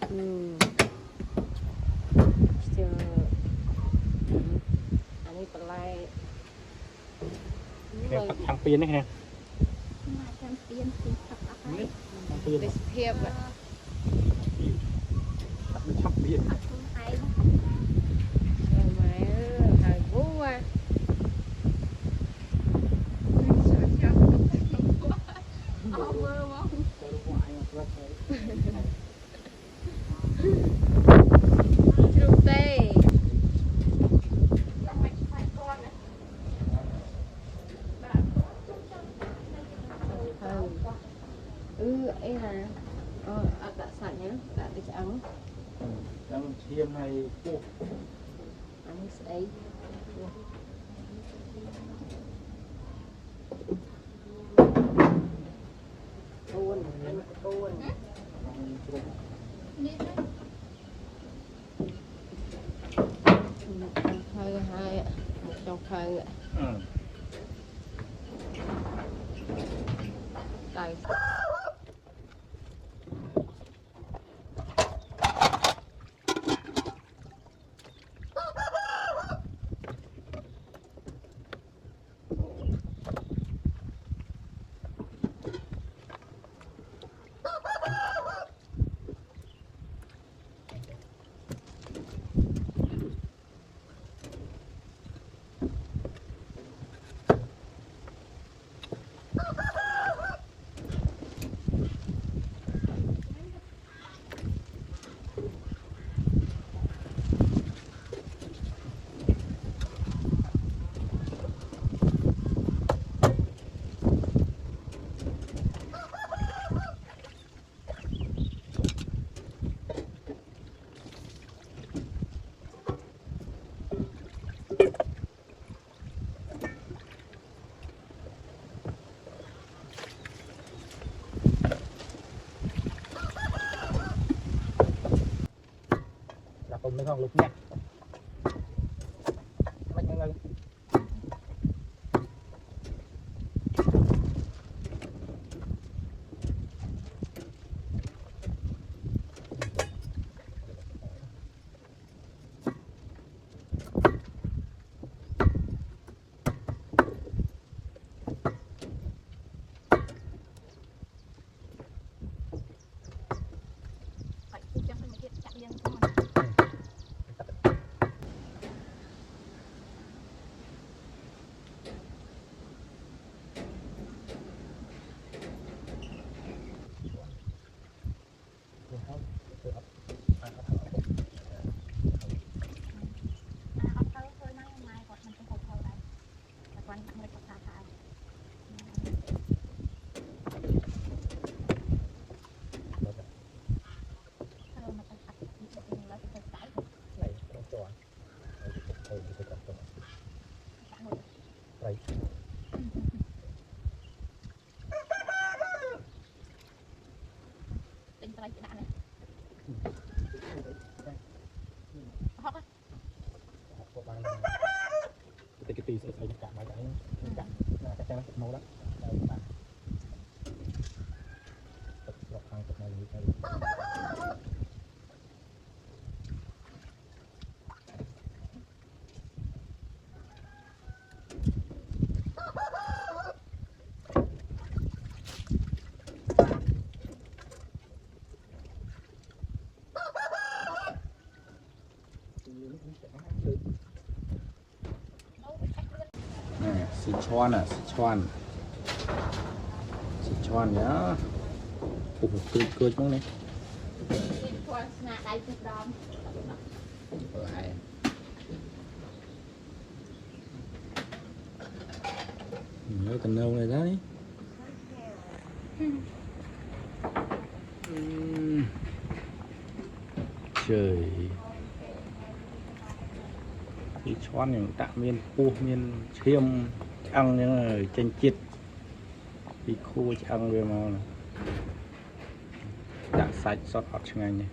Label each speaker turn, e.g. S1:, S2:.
S1: อันนี้เป็นลาย
S2: ทางเปลี่ยนนี่ไง
S3: ทำเปลี่ยนสีผักอะไร
S2: เปลี่ยน
S1: เป็นเพียบอะ
S2: ทำเปลี่ยน
S3: ผักคนไทย
S1: ไม้หายบัว
S3: เอาเบอร์วะ
S1: ลูกเต้ấy là tạ sạch nhá, tạ thịt ống,
S2: แล้วเทียมในพวก
S1: ống ấy, tuôn, tuôn,
S3: นี่นะ
S1: một trong khơi hai, một trong khơi, tài.
S2: Không mới không lúc nhé mấy người
S3: phải chụp cho mình hiện chặt liền thôi tính tay cái đạn này học á
S2: cái tì sẽ cả mấy cái cạnh là cái trang màu đó lọc hàng tập này cái Sichuan à, Sichuan Sichuan nhá. Ủa, cười mong này. Lại. Nhớ cần nâu này đấy. Trời. Sichuan những tạ miên cua miên chiêm ăn những chanh chít đi khô ăn về màu này đã sạch sót hot ngay này.